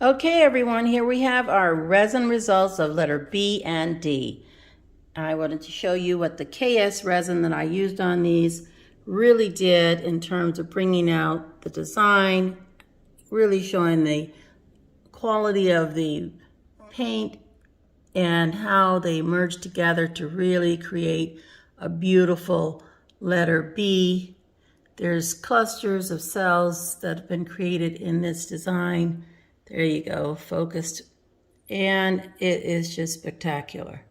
Okay, everyone, here we have our resin results of letter B and D. I wanted to show you what the KS resin that I used on these really did in terms of bringing out the design, really showing the quality of the paint and how they merged together to really create a beautiful letter B. There's clusters of cells that have been created in this design. There you go, focused. And it is just spectacular.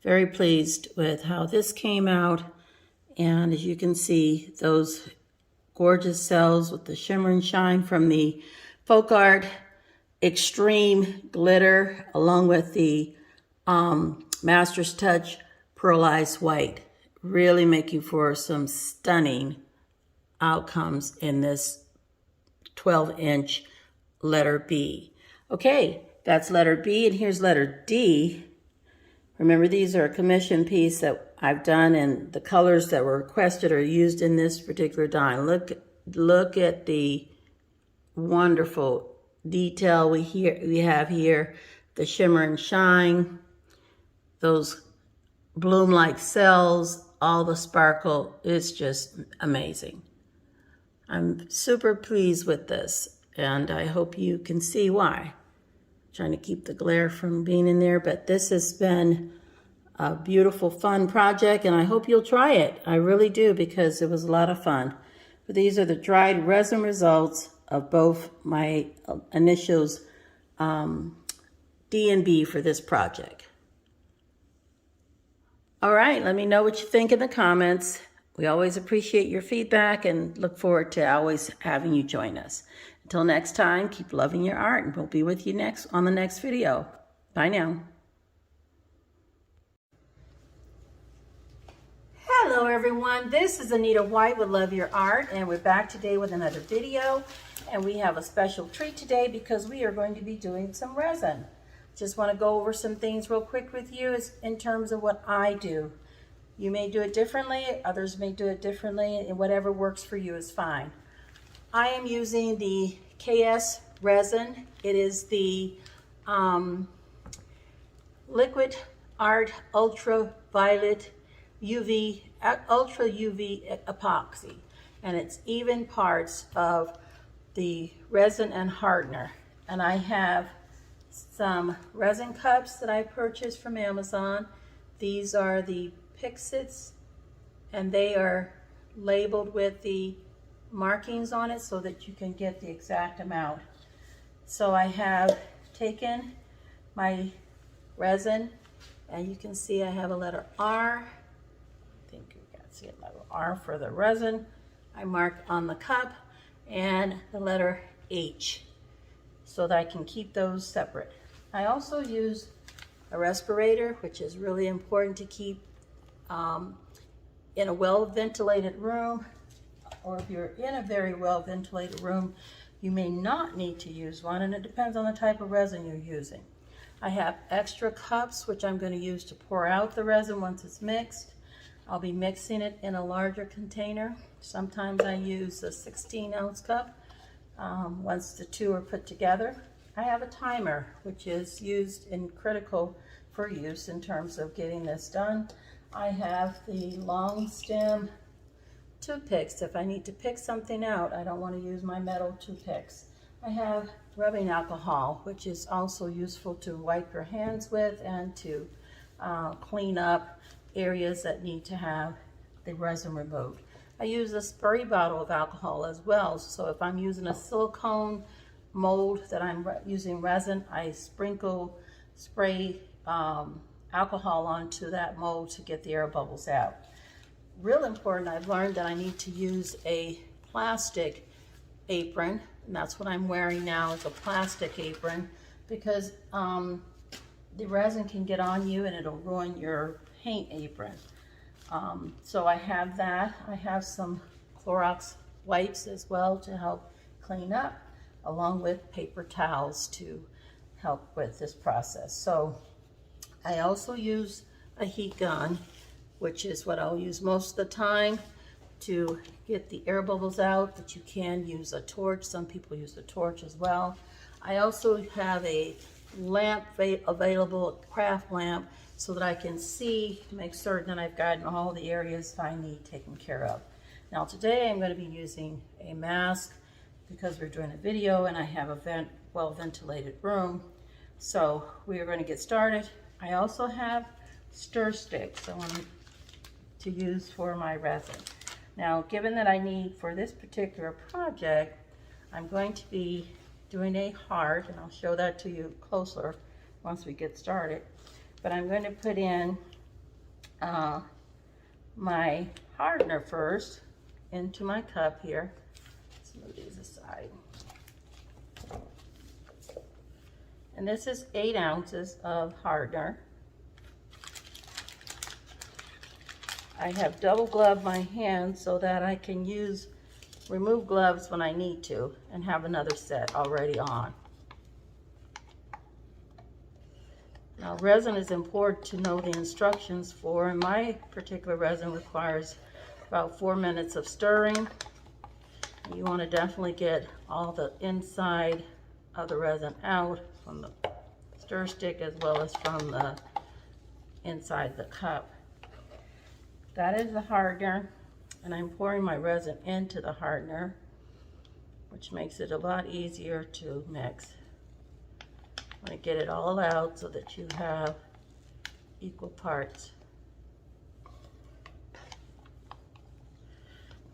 Very pleased with how this came out. And as you can see, those gorgeous cells with the shimmer and shine from the folk art extreme glitter, along with the Master's Touch pearlized white, really making for some stunning outcomes in this 12-inch letter B. Okay, that's letter B, and here's letter D. Remember, these are a commission piece that I've done, and the colors that were requested are used in this particular die. Look at the wonderful detail we have here, the shimmer and shine, those bloom-like cells, all the sparkle. It's just amazing. I'm super pleased with this, and I hope you can see why. I'm trying to keep the glare from being in there, but this has been a beautiful, fun project, and I hope you'll try it. I really do, because it was a lot of fun. But these are the dried resin results of both my initials, D and B, for this project. All right, let me know what you think in the comments. We always appreciate your feedback and look forward to always having you join us. Until next time, keep loving your art, and we'll be with you next on the next video. Bye now. Hello everyone, this is Anita White with Love Your Art, and we're back today with another video. And we have a special treat today because we are going to be doing some resin. Just want to go over some things real quick with you in terms of what I do. You may do it differently, others may do it differently, and whatever works for you is fine. I am using the KS resin. It is the Liquid Art Ultraviolet Ultra UV Epoxy, and it's even parts of the resin and hardener. And I have some resin cups that I purchased from Amazon. These are the Pixits, and they are labeled with the markings on it so that you can get the exact amount. So I have taken my resin, and you can see I have a letter R. I think you can see a letter R for the resin. I mark on the cup, and the letter H, so that I can keep those separate. I also use a respirator, which is really important to keep in a well-ventilated room, or if you're in a very well-ventilated room, you may not need to use one, and it depends on the type of resin you're using. I have extra cups, which I'm going to use to pour out the resin once it's mixed. I'll be mixing it in a larger container. Sometimes I use a 16-ounce cup once the two are put together. I have a timer, which is used in critical for use in terms of getting this done. I have the long stem toothpicks. If I need to pick something out, I don't want to use my metal toothpicks. I have rubbing alcohol, which is also useful to wipe your hands with and to clean up areas that need to have the resin removed. I use a spray bottle of alcohol as well, so if I'm using a silicone mold that I'm using resin, I spray alcohol onto that mold to get the air bubbles out. Real important, I've learned that I need to use a plastic apron, and that's what I'm wearing now, is a plastic apron, because the resin can get on you and it'll ruin your paint apron. So I have that. I have some Clorox wipes as well to help clean up, along with paper towels to help with this process. So I also use a heat gun, which is what I'll use most of the time to get the air bubbles out, but you can use a torch. Some people use a torch as well. I also have a lamp available, a craft lamp, so that I can see, make certain that I've gotten all the areas I need taken care of. Now today I'm going to be using a mask because we're doing a video and I have a well-ventilated room. So we are going to get started. I also have stir sticks I want to use for my resin. Now, given that I need for this particular project, I'm going to be doing a heart, and I'll show that to you closer once we get started. But I'm going to put in my hardener first into my cup here. Let's move these aside. And this is 8 ounces of hardener. I have double gloved my hands so that I can remove gloves when I need to and have another set already on. Now, resin is important to know the instructions for, and my particular resin requires about 4 minutes of stirring. You want to definitely get all the inside of the resin out from the stir stick as well as from the inside the cup. That is the hardener, and I'm pouring my resin into the hardener, which makes it a lot easier to mix. I'm going to get it all out so that you have equal parts.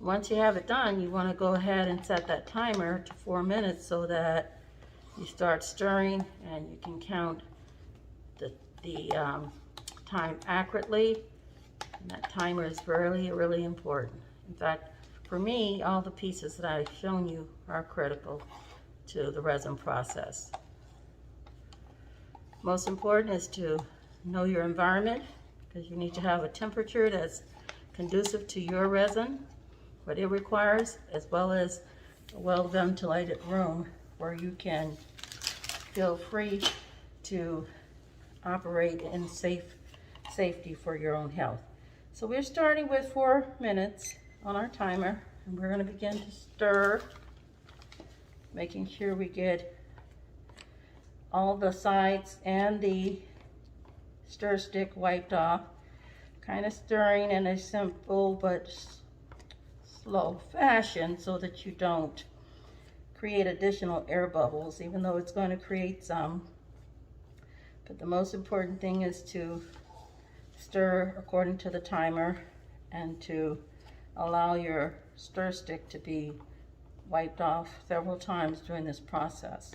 Once you have it done, you want to go ahead and set that timer to 4 minutes so that you start stirring and you can count the time accurately. And that timer is really, really important. In fact, for me, all the pieces that I've shown you are critical to the resin process. Most important is to know your environment, because you need to have a temperature that's conducive to your resin, what it requires, as well as a well-ventilated room where you can feel free to operate in safety for your own health. So we're starting with 4 minutes on our timer, and we're going to begin to stir, making sure we get all the sides and the stir stick wiped off. Kind of stirring in a simple but slow fashion so that you don't create additional air bubbles, even though it's going to create some. But the most important thing is to stir according to the timer and to allow your stir stick to be wiped off several times during this process.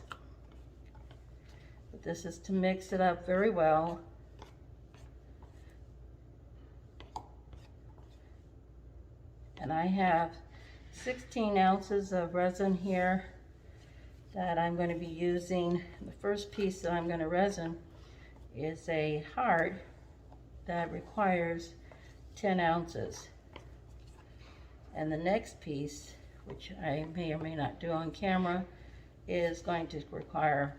But this is to mix it up very well. And I have 16 ounces of resin here that I'm going to be using. The first piece that I'm going to resin is a heart that requires 10 ounces. And the next piece, which I may or may not do on camera, is going to require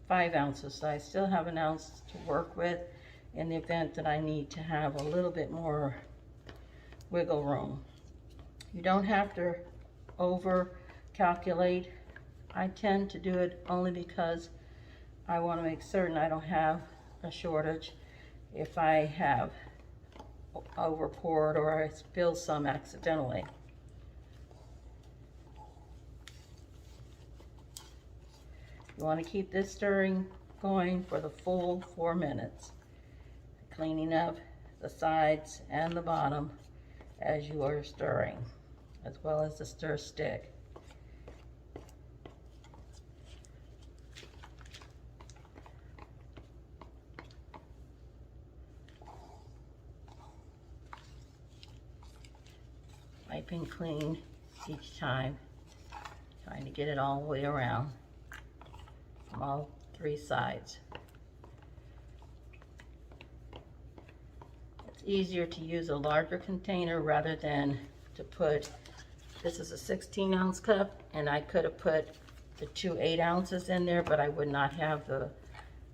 5 ounces. So I still have an ounce to work with in the event that I need to have a little bit more wiggle room. You don't have to over calculate. I tend to do it only because I want to make certain I don't have a shortage if I have over poured or I spill some accidentally. You want to keep this stirring going for the full 4 minutes, cleaning up the sides and the bottom as you are stirring, as well as the stir stick. Wiping clean each time, trying to get it all the way around from all 3 sides. It's easier to use a larger container rather than to put, this is a 16 ounce cup, and I could have put the 2 8 ounces in there, but I would not have the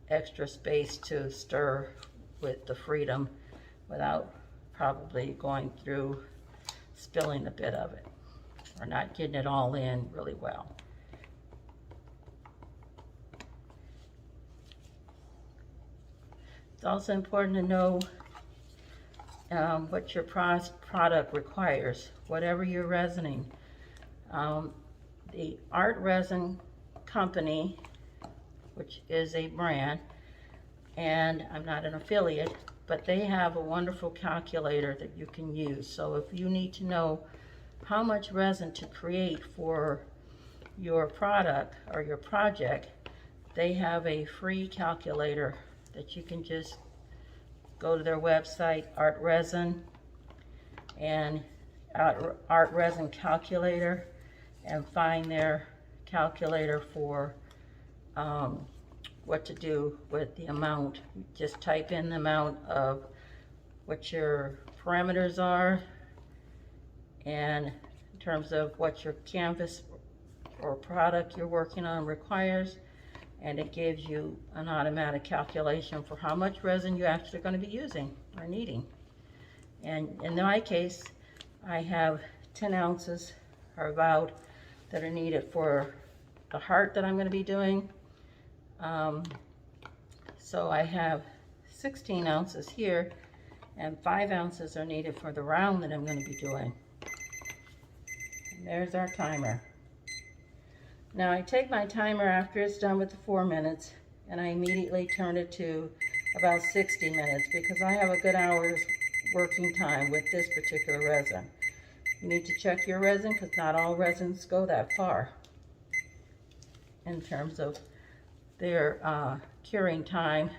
extra space to stir with the freedom without probably going through spilling a bit of it or not getting it all in really well. It's also important to know what your product requires, whatever you're resining. The Art Resin Company, which is a brand, and I'm not an affiliate, but they have a wonderful calculator that you can use. So if you need to know how much resin to create for your product or your project, they have a free calculator that you can just go to their website, Art Resin, and Art Resin Calculator, and find their calculator for what to do with the amount. Just type in the amount of what your parameters are, and in terms of what your canvas or product you're working on requires, and it gives you an automatic calculation for how much resin you're actually going to be using or needing. And in my case, I have 10 ounces or about that are needed for the heart that I'm going to be doing. So I have 16 ounces here, and 5 ounces are needed for the round that I'm going to be doing. And there's our timer. Now I take my timer after it's done with the 4 minutes, and I immediately turn it to about 60 minutes because I have a good hour's working time with this particular resin. You need to check your resin because not all resins go that far in terms of their curing time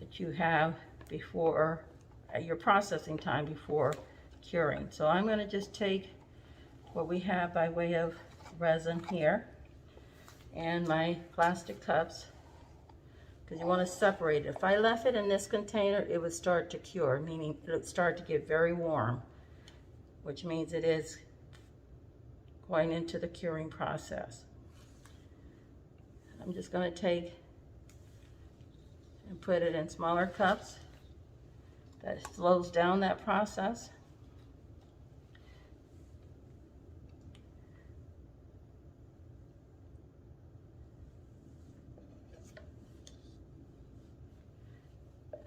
that you have before your processing time before curing. So I'm going to just take what we have by way of resin here and my plastic cups, because you want to separate it. If I left it in this container, it would start to cure, meaning it would start to get very warm, which means it is going into the curing process. I'm just going to take and put it in smaller cups. That slows down that process.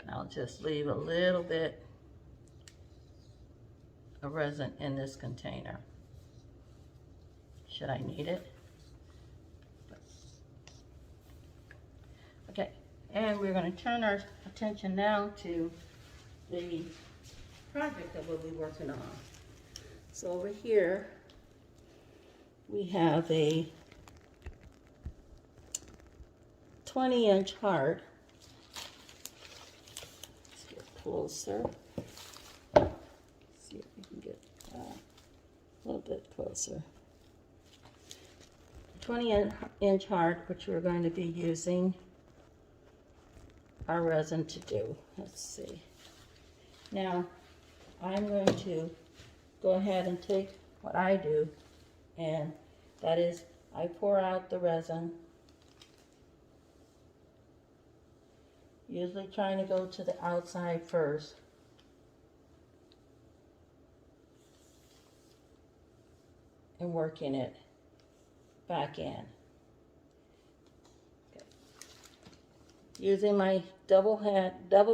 I'll just leave a little bit of resin in this container, should I need it. Okay, and we're going to turn our attention now to the project that we'll be working on. So over here, we have a 20-inch heart. Let's get closer. See if we can get a little bit closer. 20-inch heart, which we're going to be using our resin to do. Let's see. Now, I'm going to go ahead and take what I do, and that is I pour out the resin, usually trying to go to the outside first. And working it back in. Okay. Using my double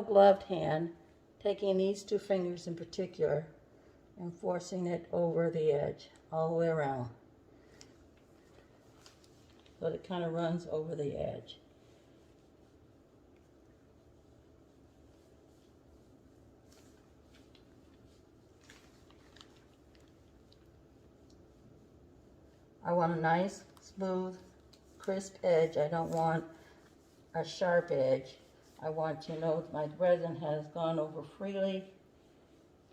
gloved hand, taking these 2 fingers in particular and forcing it over the edge all the way around. So it kind of runs over the edge. I want a nice, smooth, crisp edge. I don't want a sharp edge. I want to know my resin has gone over freely.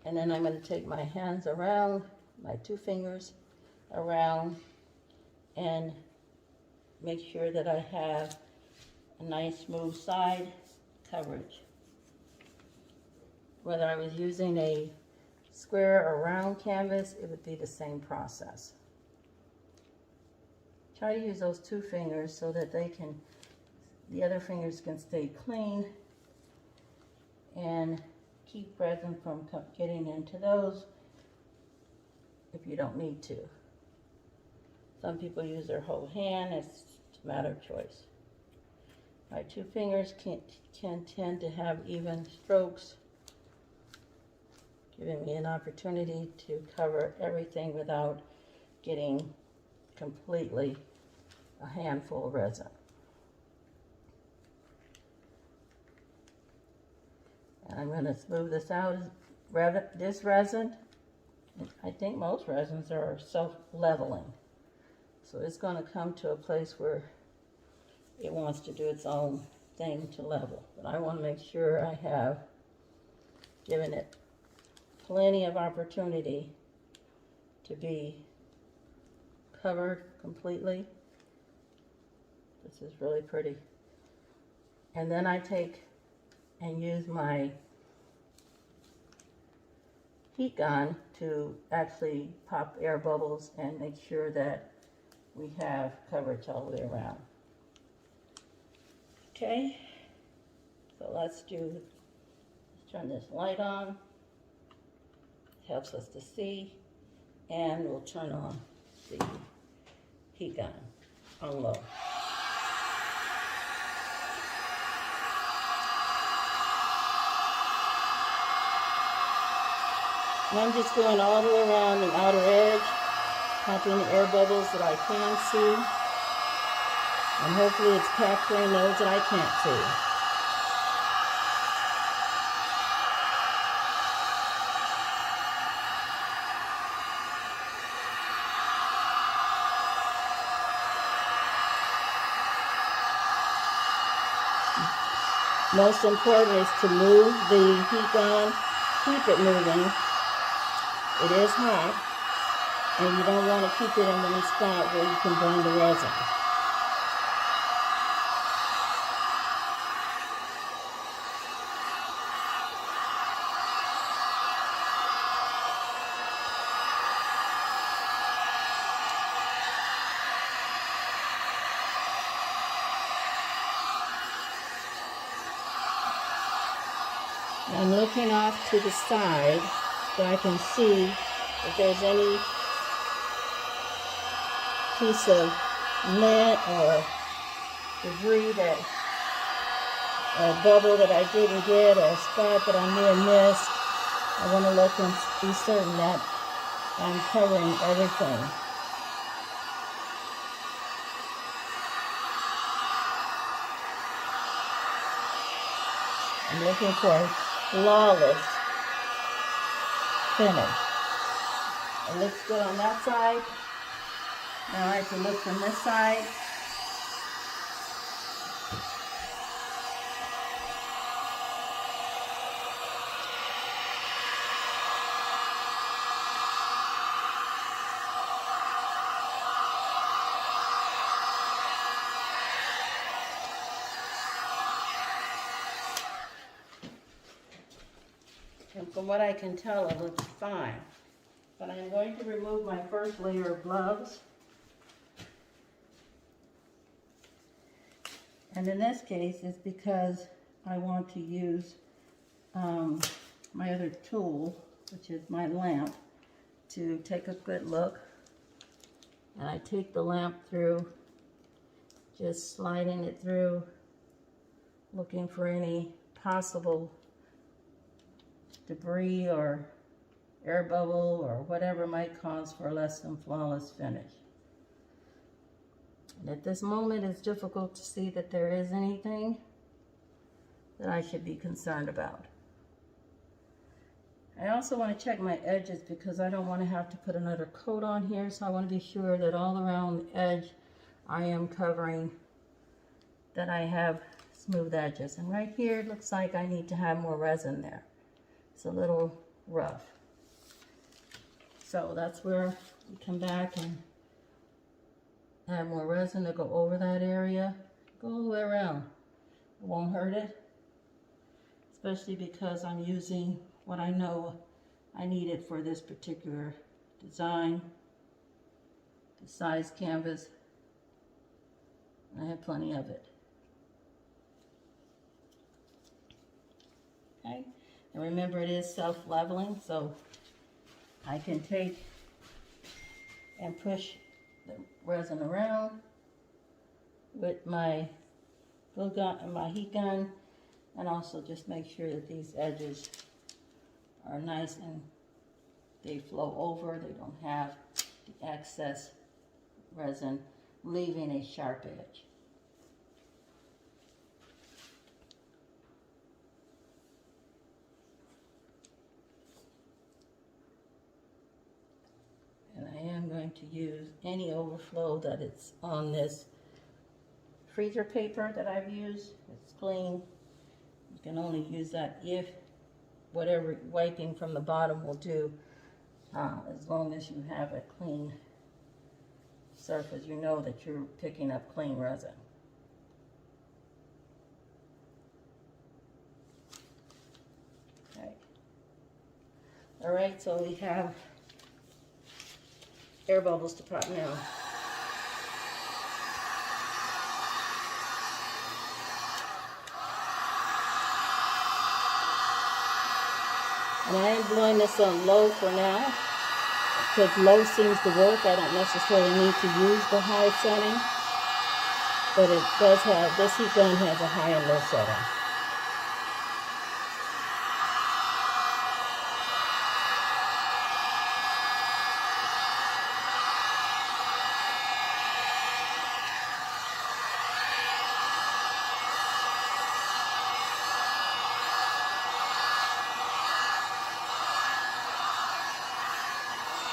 And then I'm going to take my hands around, my 2 fingers around, and make sure that I have a nice, smooth side coverage. Whether I was using a square or round canvas, it would be the same process. Try to use those 2 fingers so that the other fingers can stay clean and keep resin from getting into those if you don't need to. Some people use their whole hand, it's a matter of choice. My two fingers can tend to have even strokes, giving me an opportunity to cover everything without getting completely a handful of resin. And I'm going to smooth this out. This resin, I think most resins are self-leveling. So it's going to come to a place where it wants to do its own thing to level. But I want to make sure I have given it plenty of opportunity to be covered completely. This is really pretty. And then I take and use my heat gun to actually pop air bubbles and make sure that we have coverage all the way around. Okay, so let's turn this light on. It helps us to see, and we'll turn on the heat gun on low. And I'm just going all the way around the outer edge, popping the air bubbles that I can see. And hopefully it's capturing those that I can't see. Most important is to move the heat gun, keep it moving. It is hot, and you don't want to keep it in one spot where you can burn the resin. I'm looking off to the side so I can see if there's any piece of lint or debris a bubble that I didn't get, or a spot that I may have missed. I want to look and be certain that I'm covering everything. I'm looking for a flawless finish. It looks good on that side. Now I have to look from this side. And from what I can tell, it looks fine. But I'm going to remove my first layer of gloves. And in this case, it's because I want to use my other tool, which is my lamp, to take a good look. And I take the lamp through, just sliding it through, looking for any possible debris or air bubble or whatever might cause for a less than flawless finish. And at this moment, it's difficult to see that there is anything that I should be concerned about. I also want to check my edges because I don't want to have to put another coat on here, so I want to be sure that all around the edge I am covering, that I have smooth edges. And right here, it looks like I need to have more resin there. It's a little rough. So that's where you come back and add more resin to go over that area. Go all the way around. It won't hurt it, especially because I'm using what I know I needed for this particular design, the size canvas. I have plenty of it. Okay, and remember it is self-leveling, so I can take and push the resin around with my glue gun, my heat gun, and also just make sure that these edges are nice and they flow over. They don't have the excess resin leaving a sharp edge. And I am going to use any overflow that it's on this freezer paper that I've used. It's clean. You can only use that if whatever wiping from the bottom will do, as long as you have a clean surface, you know that you're picking up clean resin. Okay. All right, so we have air bubbles to pop now. And I am blowing this on low for now, because low seems to work. I don't necessarily need to use the high setting, but it does have, this heat gun has a high and low setting.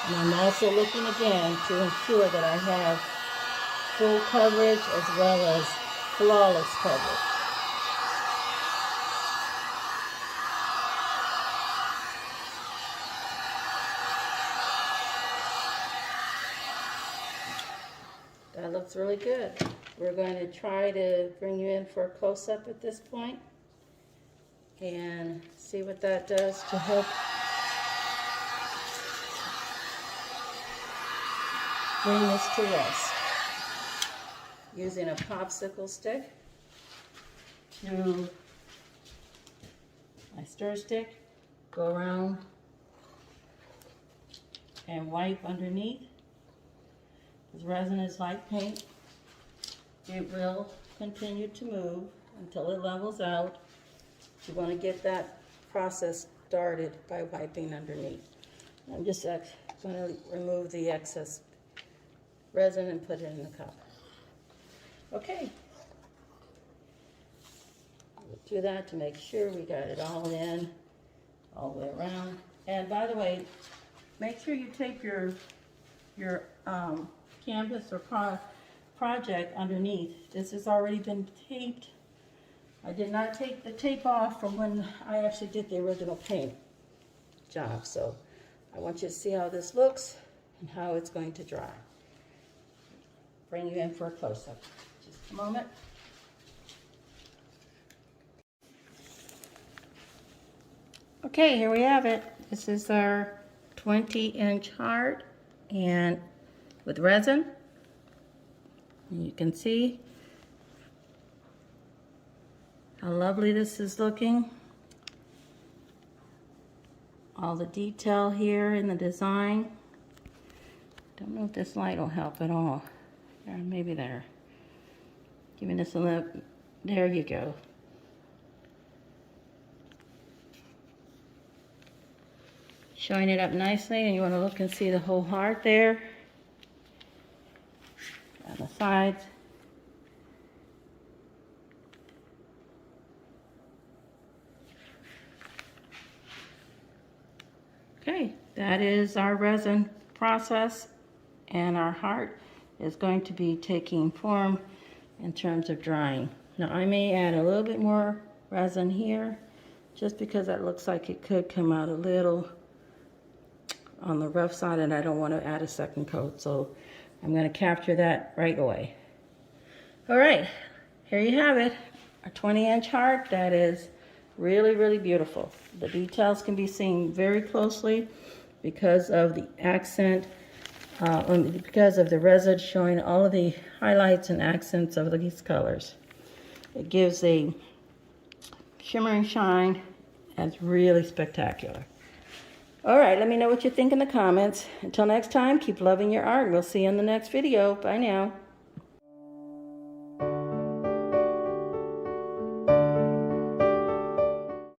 And I'm also looking again to ensure that I have full coverage as well as flawless coverage. That looks really good. We're going to try to bring you in for a close-up at this point and see what that does to help bring this to rest. Using a popsicle stick to my stir stick, go around and wipe underneath. This resin is like paint. It will continue to move until it levels out. You want to get that process started by wiping underneath. I'm just going to remove the excess resin and put it in the cup. Okay. We'll do that to make sure we got it all in, all the way around. And by the way, make sure you tape your canvas or project underneath. This has already been taped. I did not take the tape off from when I actually did the original paint job. So I want you to see how this looks and how it's going to dry. Bring you in for a close-up. Just a moment. Okay, here we have it. This is our 20-inch heart and with resin. And you can see how lovely this is looking. All the detail here in the design. Don't know if this light will help at all. There, maybe there. Giving this a look. There you go. Showing it up nicely, and you want to look and see the whole heart there. On the sides. Okay, that is our resin process, and our heart is going to be taking form in terms of drying. Now I may add a little bit more resin here, just because that looks like it could come out a little on the rough side, and I don't want to add a second coat, so I'm going to capture that right away. All right, here you have it, a 20-inch heart that is really, really beautiful. The details can be seen very closely because of the accent, because of the resin showing all of the highlights and accents of these colors. It gives a shimmer and shine that's really spectacular. All right, let me know what you think in the comments. Until next time, keep loving your art. We'll see you in the next video. Bye now.